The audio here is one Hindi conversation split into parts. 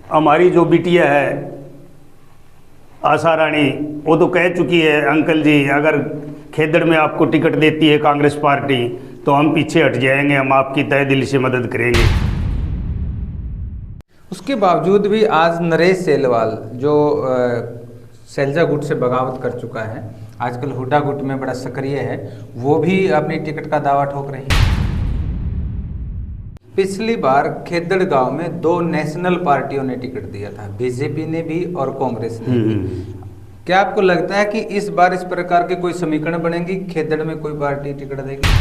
हमारी जो बिटिया है आशा रानी, वो तो कह चुकी है अंकल जी अगर खेदड़ में आपको टिकट देती है कांग्रेस पार्टी तो हम पीछे हट जाएंगे, हम आपकी तहे दिल से मदद करेंगे। उसके बावजूद भी आज नरेश सेलवाल जो सैलजा गुट से बगावत कर चुका है, आजकल हुड्डा गुट में बड़ा सक्रिय है, वो भी अपनी टिकट का दावा ठोक रही है। पिछली बार खेदड़ गांव में 2 नेशनल पार्टियों ने टिकट दिया था, बीजेपी ने भी और कांग्रेस ने भी। क्या आपको लगता है कि इस बार इस प्रकार के कोई समीकरण बनेंगी, खेदड़ में कोई पार्टी टिकट देगी?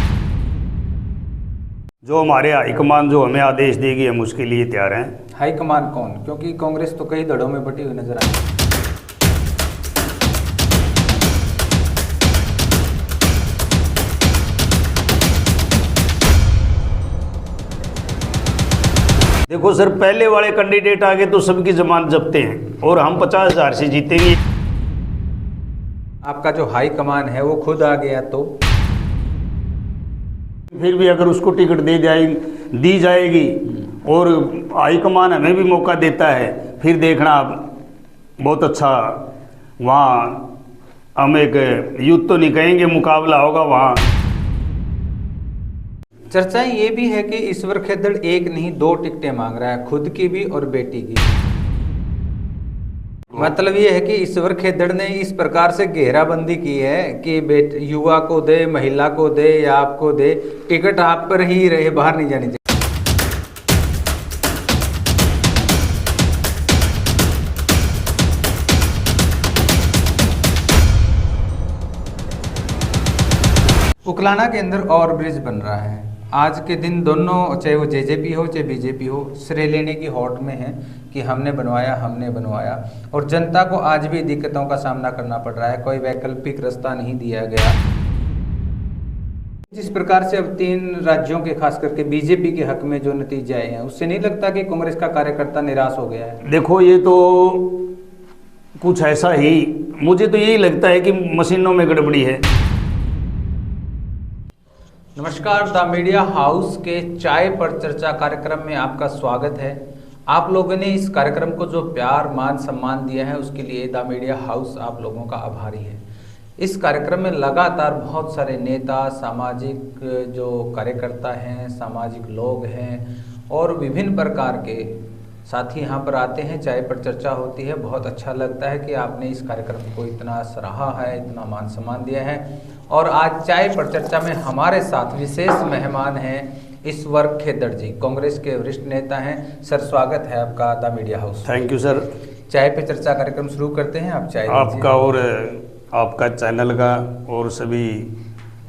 जो हमारे हाईकमान जो हमें आदेश देगी हम उसके लिए तैयार हैं। हाईकमान कौन? क्योंकि कांग्रेस तो कई धड़ों में बटी हुई नजर आई है। देखो सर, पहले वाले कैंडिडेट आगे तो सबकी जमानत जब्ते हैं और हम 50,000 से जीतेंगे। आपका जो हाई कमान है वो खुद आ गया तो फिर भी अगर उसको टिकट दी जाएगी और हाई कमान हमें भी मौका देता है, फिर देखना आप बहुत अच्छा वहाँ हम एक युद्ध तो नहीं कहेंगे, मुकाबला होगा वहाँ। चर्चाएं ये भी है कि ईश्वर खेदड़ एक नहीं 2 टिकटें मांग रहा है, खुद की भी और बेटी की। मतलब ये है कि ईश्वर खेदड़ ने इस प्रकार से घेराबंदी की है कि युवा को दे, महिला को दे या आपको दे, टिकट आप पर ही रहे, बाहर नहीं जानी चाहिए। उकलाना के अंदर और ब्रिज बन रहा है। आज के दिन दोनों, चाहे वो जेजेपी हो चाहे बीजेपी हो, श्रेय लेने की होड़ में है कि हमने बनवाया, और जनता को आज भी दिक्कतों का सामना करना पड़ रहा है, कोई वैकल्पिक रास्ता नहीं दिया गया। जिस प्रकार से अब 3 राज्यों के खास करके बीजेपी के हक में जो नतीजे आए हैं, उससे नहीं लगता कि कांग्रेस का कार्यकर्ता निराश हो गया है? देखो ये तो कुछ ऐसा ही, मुझे तो यही लगता है कि मशीनों में गड़बड़ी है। नमस्कार, द मीडिया हाउस के चाय पर चर्चा कार्यक्रम में आपका स्वागत है। आप लोगों ने इस कार्यक्रम को जो प्यार, मान, सम्मान दिया है उसके लिए द मीडिया हाउस आप लोगों का आभारी है। इस कार्यक्रम में लगातार बहुत सारे नेता, सामाजिक जो कार्यकर्ता हैं, सामाजिक लोग हैं और विभिन्न प्रकार के साथी यहाँ पर आते हैं, चाय पर चर्चा होती है। बहुत अच्छा लगता है कि आपने इस कार्यक्रम को इतना सराहा है, इतना मान सम्मान दिया है। और आज चाय पर चर्चा में हमारे साथ विशेष मेहमान हैं ईश्वर खेदड़ जी, कांग्रेस के वरिष्ठ नेता हैं। सर, स्वागत है आपका the media house. Thank you sir. चाय पे चर्चा कार्यक्रम शुरू करते हैं। आप चाय आपका और आपका चैनल का और सभी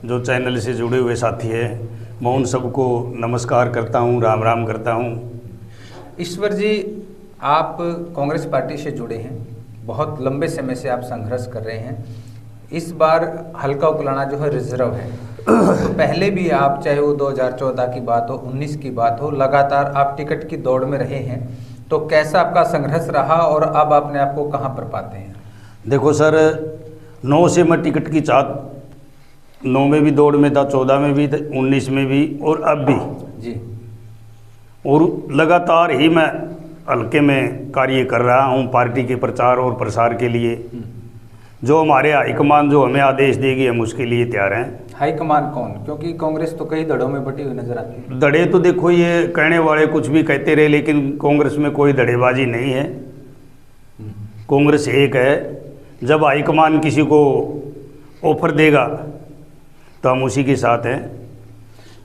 जो चैनल से जुड़े हुए साथी हैं, मैं उन सबको नमस्कार करता हूँ, राम राम करता हूँ। ईश्वर जी, आप कांग्रेस पार्टी से जुड़े हैं, बहुत लंबे समय से आप संघर्ष कर रहे हैं। इस बार हल्का उकलाना जो है रिजर्व है, तो पहले भी आप, चाहे वो 2014 की बात हो, 19 की बात हो, लगातार आप टिकट की दौड़ में रहे हैं। तो कैसा आपका संघर्ष रहा और अब अपने आप को कहाँ पर पाते हैं? देखो सर, 9 से मैं टिकट की चाहत, 9 में भी दौड़ में था, 14 में भी, 19 में भी और अब भी जी। और लगातार ही मैं हल्के में कार्य कर रहा हूँ पार्टी के प्रचार और प्रसार के लिए। जो हमारे हाईकमान जो हमें आदेश देगी हम उसके लिए तैयार हैं। हाईकमान कौन? क्योंकि कांग्रेस तो कई धड़ों में बटी हुई नजर आती है। धड़े तो देखो, ये कहने वाले कुछ भी कहते रहे, लेकिन कांग्रेस में कोई धड़ेबाजी नहीं है। कांग्रेस एक है। जब हाईकमान किसी को ऑफर देगा तो हम उसी के साथ हैं।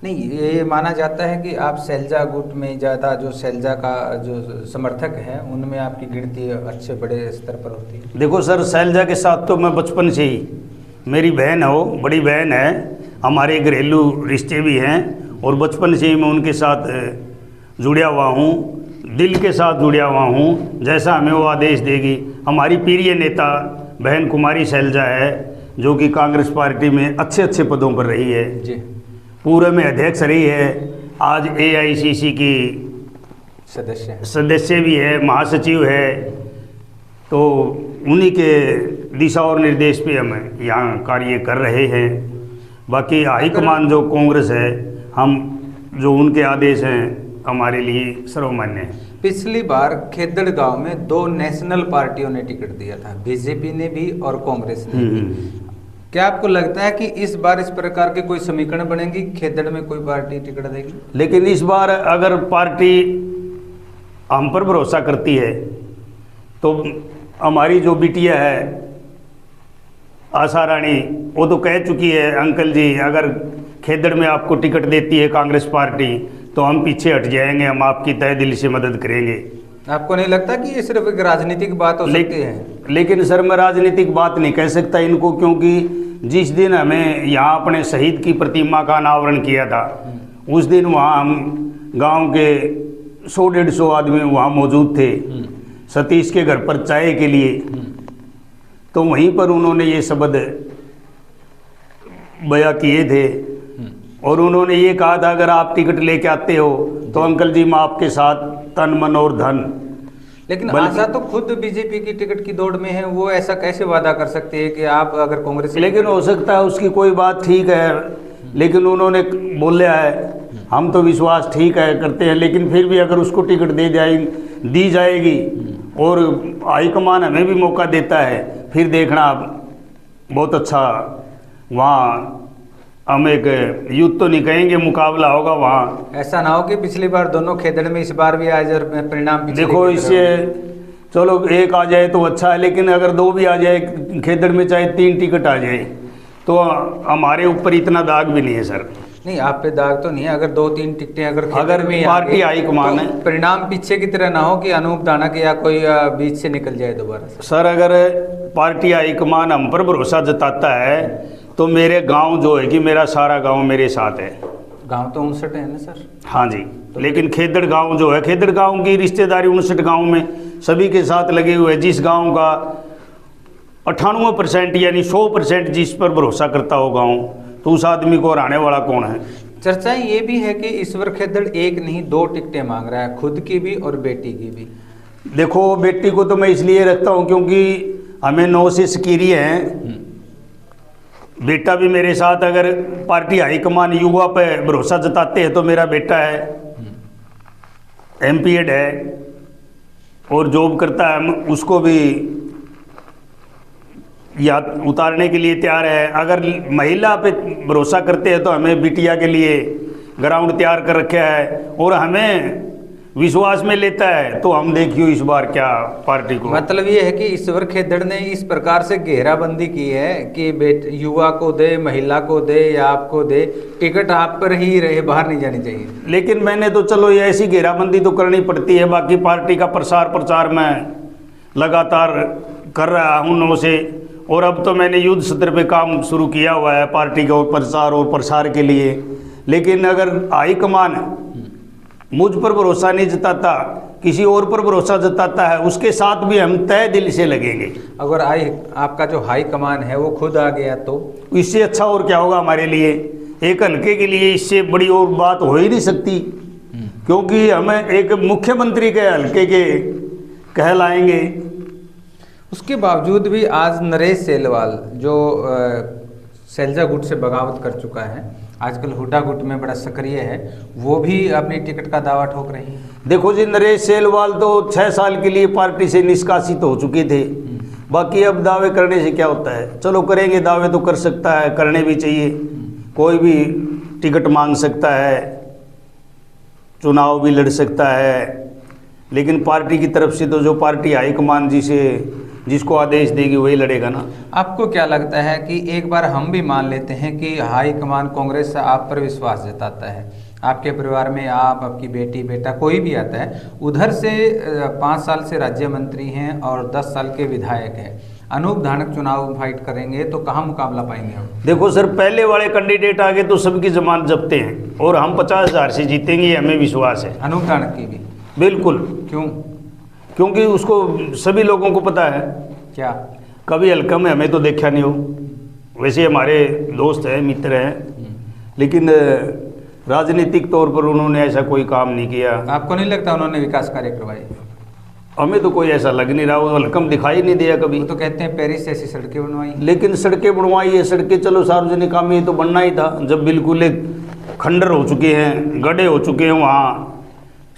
नहीं, ये माना जाता है कि आप सैलजा गुट में ज़्यादा, जो सैलजा का जो समर्थक है उनमें आपकी गिनती अच्छे बड़े स्तर पर होती है। देखो सर, सैलजा के साथ तो मैं बचपन से ही, मेरी बहन हो, बड़ी बहन है, हमारे घरेलू रिश्ते भी हैं और बचपन से ही मैं उनके साथ जुड़ा हुआ हूँ, दिल के साथ जुड़ा हुआ हूँ। जैसा हमें वो आदेश देगी। हमारी प्रिय नेता बहन कुमारी सैलजा है, जो कि कांग्रेस पार्टी में अच्छे अच्छे पदों पर रही है जी, पूरे में अध्यक्ष रही है, आज AICC की सदस्य भी है, महासचिव है। तो उन्हीं के दिशा और निर्देश पे हम यहाँ कार्य कर रहे हैं। बाकी हाईकमान जो कांग्रेस है, हम जो उनके आदेश हैं हमारे लिए सर्वमान्य है। पिछली बार खेदड़ गांव में 2 नेशनल पार्टियों ने टिकट दिया था, बीजेपी ने भी और कांग्रेस ने भी। क्या आपको लगता है कि इस बार इस प्रकार के कोई समीकरण बनेंगी, खेदड़ में कोई पार्टी टिकट देगी? लेकिन इस बार अगर पार्टी हम पर भरोसा करती है तो हमारी जो बिटिया है आशा रानी, वो तो कह चुकी है अंकल जी अगर खेदड़ में आपको टिकट देती है कांग्रेस पार्टी तो हम पीछे हट जाएंगे, हम आपकी तहे दिल से मदद करेंगे। आपको नहीं लगता कि ये सिर्फ एक राजनीतिक बात हो सकती है? लेकिन सर मैं राजनीतिक बात नहीं कह सकता इनको, क्योंकि जिस दिन हमें यहाँ अपने शहीद की प्रतिमा का अनावरण किया था उस दिन वहाँ हम गांव के 100-150 आदमी वहाँ मौजूद थे सतीश के घर पर चाय के लिए। तो वहीं पर उन्होंने ये शब्द बयां किए थे और उन्होंने ये कहा था अगर आप टिकट लेके आते हो तो अंकल जी मैं आपके साथ तन मन और धन। लेकिन आशा तो खुद बीजेपी की टिकट की दौड़ में है, वो ऐसा कैसे वादा कर सकते हैं कि आप अगर कांग्रेस? लेकिन हो सकता है उसकी कोई बात ठीक है, लेकिन उन्होंने बोला है हम तो विश्वास ठीक है करते हैं, लेकिन फिर भी अगर उसको टिकट दी जाएगी और हाईकमान हमें भी मौका देता है फिर देखना बहुत अच्छा वहाँ हम एक युद्ध तो नहीं कहेंगे मुकाबला होगा वहाँ। ऐसा ना हो कि पिछली बार दोनों खेदड़ में इस बार भी आ जाए परिणाम देखो इससे चलो एक आ जाए तो अच्छा है, लेकिन अगर 2 भी आ जाए खेदड़ में चाहे 3 टिकट आ जाए तो हमारे ऊपर इतना दाग भी नहीं है सर। नहीं आप पे दाग तो नहीं है, अगर 2-3 टिकटें अगर में पार्टी हाईकमान है तो परिणाम पीछे की तरह ना हो कि अनूप दानक या कोई बीच से निकल जाए दोबारा से। सर अगर पार्टी हाईकमान हम पर भरोसा जताता है तो मेरे गांव जो है कि मेरा सारा गांव मेरे साथ है। गांव तो 59 है ना सर? हाँ जी, लेकिन खेदड़ गांव जो है, खेदड़ गांव की रिश्तेदारी 59 गांव में सभी के साथ लगे हुए, जिस गांव का 98% यानी 100% जिस पर भरोसा करता हो गांव, तो उस आदमी को हराने वाला कौन है। चर्चाएं ये भी है कि ईश्वर खेदड़ एक नहीं 2 टिकटें मांग रहा है, खुद की भी और बेटी की भी। देखो बेटी को तो मैं इसलिए रखता हूँ क्योंकि हमें 9 से स्कीरी है, बेटा भी मेरे साथ। अगर पार्टी हाईकमान युवा पे भरोसा जताते हैं तो मेरा बेटा है, एमपीएड है और जॉब करता है, उसको भी याद उतारने के लिए तैयार है। अगर महिला पे भरोसा करते हैं तो हमें बिटिया के लिए ग्राउंड तैयार कर रखा है और हमें विश्वास में लेता है, तो हम देखियो इस बार क्या पार्टी को। मतलब ये है कि ईश्वर खेदड़ ने इस प्रकार से घेराबंदी की है कि युवा को दे, महिला को दे या आपको दे, टिकट आप पर ही रहे, बाहर नहीं जानी चाहिए। लेकिन मैंने तो चलो ये ऐसी घेराबंदी तो करनी पड़ती है, बाकी पार्टी का प्रचार मैं लगातार कर रहा हूँ 9 से, और अब तो मैंने युद्ध स्तर पे काम शुरू किया हुआ है पार्टी के प्रचार और प्रसार के लिए। लेकिन अगर हाईकमान मुझ पर भरोसा नहीं जताता, किसी और पर भरोसा जताता है, उसके साथ भी हम तय दिल से लगेंगे। अगर आपका जो हाई कमान है वो खुद आ गया तो इससे अच्छा और क्या होगा हमारे लिए। एक हल्के के लिए इससे बड़ी और बात हो ही नहीं सकती, क्योंकि हमें एक मुख्यमंत्री के हल्के के कहलाएंगे। उसके बावजूद भी आज नरेश सेलवाल जो सैलजा गुट से बगावत कर चुका है, आजकल हुड्डा गुट में बड़ा सक्रिय है, वो भी अपनी टिकट का दावा ठोक रही है। देखो जी, नरेश सेलवाल तो 6 साल के लिए पार्टी से निष्कासित हो चुके थे, बाकी अब दावे करने से क्या होता है। चलो करेंगे, दावे तो कर सकता है, करने भी चाहिए, कोई भी टिकट मांग सकता है, चुनाव भी लड़ सकता है, लेकिन पार्टी की तरफ से तो जो पार्टी हाईकमान जिसको आदेश देगी वही लड़ेगा ना। आपको क्या लगता है कि एक बार हम भी मान लेते हैं कि हाईकमान कांग्रेस आप पर विश्वास जताता है, आपके परिवार में आप, आपकी बेटी, बेटा कोई भी आता है, उधर से 5 साल से राज्य मंत्री हैं और 10 साल के विधायक हैं, अनूप धानक चुनाव फाइट करेंगे तो कहाँ मुकाबला पाएंगे हम? देखो सर, पहले वाले कैंडिडेट आगे तो सबकी जमानत जब्ते हैं और हम 50,000 से जीतेंगे, हमें विश्वास है। अनूप धानक की भी? बिल्कुल। क्यों? क्योंकि उसको सभी लोगों को पता है। क्या? कभी हल्का में हमें तो देखा नहीं हो, वैसे हमारे दोस्त हैं, मित्र हैं, लेकिन राजनीतिक तौर पर उन्होंने ऐसा कोई काम नहीं किया। आपको नहीं लगता उन्होंने विकास कार्य करवाए? हमें तो कोई ऐसा लग नहीं रहा, वो हल्कम दिखाई नहीं दिया कभी। वो तो कहते हैं पेरिस जैसी सड़कें बनवाई, लेकिन सड़कें बनवाई है, सड़कें चलो सार्वजनिक काम ये तो बनना ही था, जब बिल्कुल एक खंडर हो चुके हैं, गड्ढे हो चुके हैं वहाँ,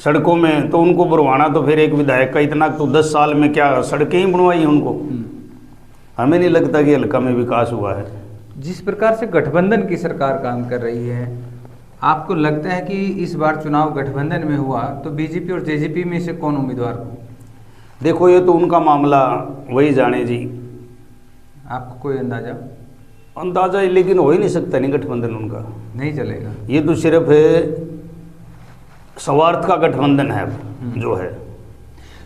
सड़कों में, तो उनको बनवाना तो फिर एक विधायक का इतना, तो 10 साल में क्या सड़कें ही बनवाई उनको। हमें नहीं लगता कि हल्का में विकास हुआ है। जिस प्रकार से गठबंधन की सरकार काम कर रही है, आपको लगता है कि इस बार चुनाव गठबंधन में हुआ तो बीजेपी और जेजेपी में से कौन उम्मीदवार हो? देखो ये तो उनका मामला वही जाने जी। आपको कोई अंदाजा? अंदाजा लेकिन हो ही नहीं सकता, नहीं गठबंधन उनका नहीं चलेगा। ये तो सिर्फ स्वार्थ का गठबंधन है जो है।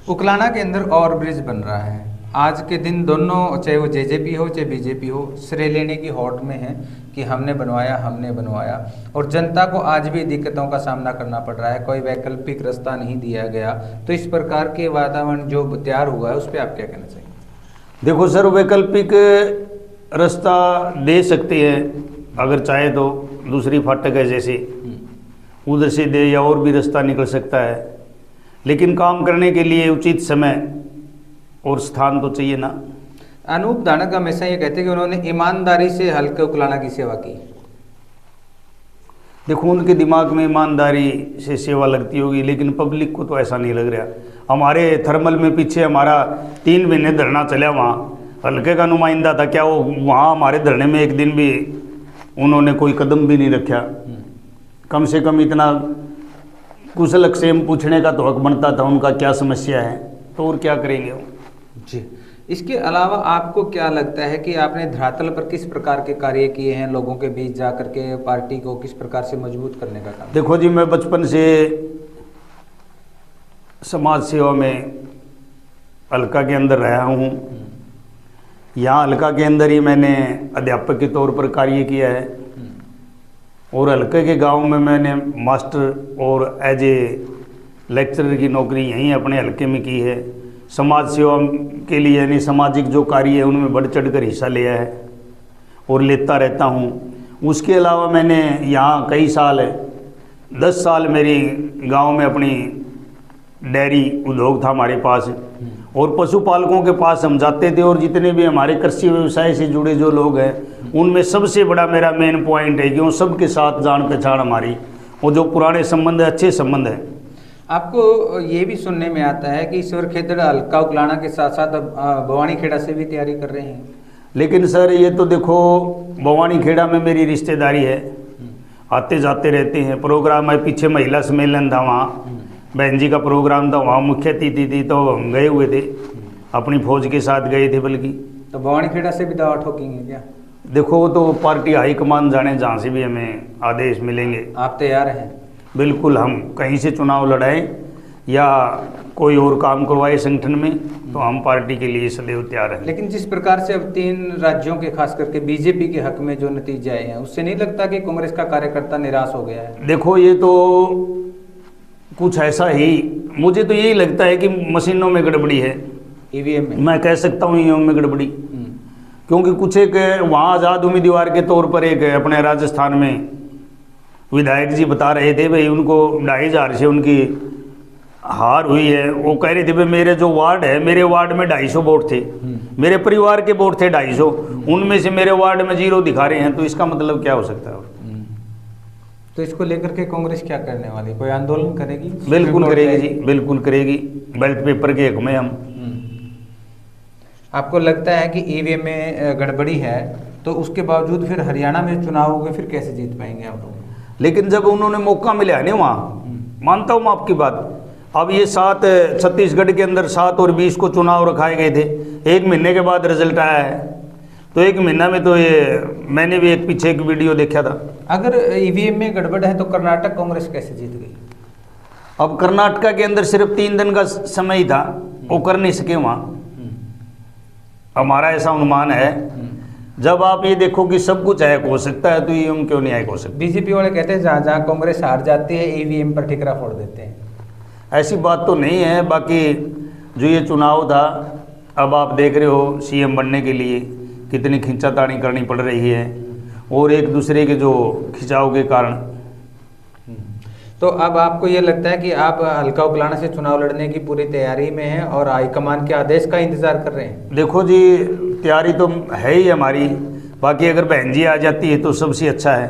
उकलाना के अंदर और ब्रिज बन रहा है। आज के दिन दोनों, चाहे वो जेजेपी हो चाहे बीजेपी हो, श्रेय लेने की होड़ में है कि हमने बनवाया, और जनता को आज भी दिक्कतों का सामना करना पड़ रहा है, कोई वैकल्पिक रास्ता नहीं दिया गया। तो इस प्रकार के वातावरण जो तैयार हुआ है उस पर आप क्या कहना चाहिए? देखो सर, वैकल्पिक रास्ता दे सकते हैं अगर चाहे तो, दूसरी फाटक है जैसे, उधर से दे या और भी रास्ता निकल सकता है, लेकिन काम करने के लिए उचित समय और स्थान तो चाहिए ना। अनूप धानक हमेशा ये कहते हैं कि उन्होंने ईमानदारी से हल्के उकलाना की सेवा की। देखो उनके दिमाग में ईमानदारी से सेवा लगती होगी, लेकिन पब्लिक को तो ऐसा नहीं लग रहा। हमारे थर्मल में पीछे हमारा 3 महीने धरना चला, वहाँ हल्के का नुमाइंदा था, क्या वो वहाँ हमारे धरने में एक दिन भी उन्होंने कोई कदम भी नहीं रखा? कम से कम इतना कुशल क्षेम पूछने का तो हक बनता था उनका, क्या समस्या है, तो और क्या करेंगे वो। जी, इसके अलावा आपको क्या लगता है कि आपने धरातल पर किस प्रकार के कार्य किए हैं, लोगों के बीच जा करके पार्टी को किस प्रकार से मजबूत करने का काम? देखो जी, मैं बचपन से समाज सेवा में हल्का के अंदर रहा हूँ। यहाँ हल्का के अंदर ही मैंने अध्यापक के तौर पर कार्य किया है, और हल्के के गांव में मैंने मास्टर और एज ए लेक्चरर की नौकरी यहीं अपने हल्के में की है। समाज सेवा के लिए यानी सामाजिक जो कार्य है उनमें बढ़ चढ़ कर हिस्सा लिया है और लेता रहता हूँ। उसके अलावा मैंने यहाँ कई साल 10 साल मेरी गांव में अपनी डेयरी उद्योग था हमारे पास, और पशुपालकों के पास हम जाते थे, और जितने भी हमारे कृषि व्यवसाय से जुड़े जो लोग हैं उनमें सबसे बड़ा मेरा मेन पॉइंट है कि उन सबके साथ जान पहचान हमारी, और जो पुराने संबंध है, अच्छे संबंध हैं। आपको ये भी सुनने में आता है कि ईश्वर खेतड़ हल्का उकलाना के साथ साथ भवानी खेड़ा से भी तैयारी कर रहे हैं। लेकिन सर ये तो देखो, भवानी खेड़ा में मेरी रिश्तेदारी है, आते जाते रहते हैं। प्रोग्राम है, पीछे महिला सम्मेलन था, वहाँ बहन जी का प्रोग्राम था, वहाँ मुख्य अतिथि थी, तो हम गए हुए थे, अपनी फौज के साथ गए थे। बल्कि तो भवानी खेड़ा से भी दवा ठोकेंगे क्या? देखो वो तो पार्टी हाईकमान जाने, जहाँ से भी हमें आदेश मिलेंगे। आप तैयार हैं? बिल्कुल, हम कहीं से चुनाव लड़ाएं या कोई और काम करवाए संगठन में, तो हम पार्टी के लिए सदैव तैयार हैं। लेकिन जिस प्रकार से अब 3 राज्यों के खास करके बीजेपी के हक में जो नतीजे आए हैं, उससे नहीं लगता कि कांग्रेस का कार्यकर्ता निराश हो गया है? देखो ये तो कुछ ऐसा ही, मुझे तो यही लगता है कि मशीनों में गड़बड़ी है, ईवीएम में। मैं कह सकता हूँ ईवीएम में गड़बड़ी, क्योंकि कुछ एक वहाँ आज़ाद उम्मीदवार के तौर पर एक अपने राजस्थान में विधायक जी बता रहे थे, भाई उनको 2500 से उनकी हार हुई है। वो कह रहे थे भाई मेरे जो वार्ड है, मेरे वार्ड में 250 वोट थे, मेरे परिवार के वोट थे 250, उनमें से मेरे वार्ड में 0 दिखा रहे हैं, तो इसका मतलब क्या हो सकता है? तो इसको लेकर के कांग्रेस क्या करने वाली, कोई आंदोलन करेगी? बिल्कुल करेगी जी, बिल्कुल करेगी। बैलेट पेपर के हक में हम। आपको लगता है कि ईवीएम में गड़बड़ी है, तो उसके बावजूद फिर हरियाणा में चुनाव हो गए, फिर कैसे जीत पाएंगे आप लोग? लेकिन जब उन्होंने मौका मिला नहीं वहाँ, मानता हूँ मैं आपकी बात। अब ये 7 छत्तीसगढ़ के अंदर 7 और 20 को चुनाव रखाए गए थे, 1 महीने के बाद रिजल्ट आया है, तो 1 महीना में तो ये मैंने भी एक पीछे एक वीडियो देखा था। अगर ईवीएम में गड़बड़ है तो कर्नाटक कांग्रेस कैसे जीत गई? अब कर्नाटका के अंदर सिर्फ 3 दिन का समय ही था, वो कर नहीं सके वहाँ, हमारा ऐसा अनुमान है। जब आप ये देखो कि सब कुछ हैक हो सकता है, तो ईवीएम क्यों नहीं हैक हो सकता? बीजेपी वाले कहते हैं जहाँ जहाँ कांग्रेस हार जाती है ईवीएम पर ठिकरा फोड़ देते हैं। ऐसी बात तो नहीं है। बाकी जो ये चुनाव था, अब आप देख रहे हो सीएम बनने के लिए कितनी खींचातानी करनी पड़ रही है, और एक दूसरे के जो खिंचाव के कारण। तो अब आपको ये लगता है कि आप हल्का उकलाना से चुनाव लड़ने की पूरी तैयारी में हैं और हाईकमान के आदेश का इंतजार कर रहे हैं? देखो जी, तैयारी तो है ही हमारी, बाकी अगर बहन जी आ जाती है तो सबसे अच्छा है।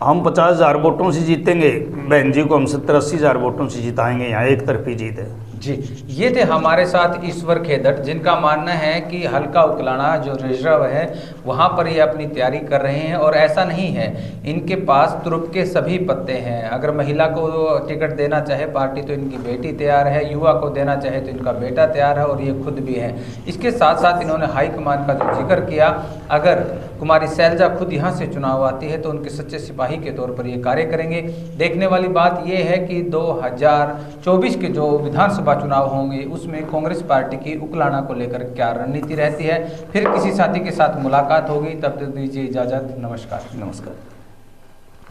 हम 50,000 वोटों से जीतेंगे, बहन जी को हम 70-80 हज़ार वोटों से जिताएंगे। यहाँ एक तरफी जीत है जी। ये थे हमारे साथ ईश्वर खेदट, जिनका मानना है कि हल्का उकलाना जो रिजर्व है वहाँ पर ये अपनी तैयारी कर रहे हैं। और ऐसा नहीं है, इनके पास तुरुप के सभी पत्ते हैं। अगर महिला को टिकट देना चाहे पार्टी तो इनकी बेटी तैयार है, युवा को देना चाहे तो इनका बेटा तैयार है, और ये खुद भी है। इसके साथ साथ इन्होंने हाईकमान का जो जिक्र किया, अगर कुमारी शैलजा खुद यहाँ से चुनाव आती है तो उनके सच्चे सिपाही के तौर पर ये कार्य करेंगे। देखने वाली बात ये है कि 2024 के जो विधानसभा चुनाव होंगे उसमें कांग्रेस पार्टी की उकलाना को लेकर क्या रणनीति रहती है। फिर किसी साथी के साथ मुलाकात होगी, तब तक दीजिए इजाजत। नमस्कार। नमस्कार।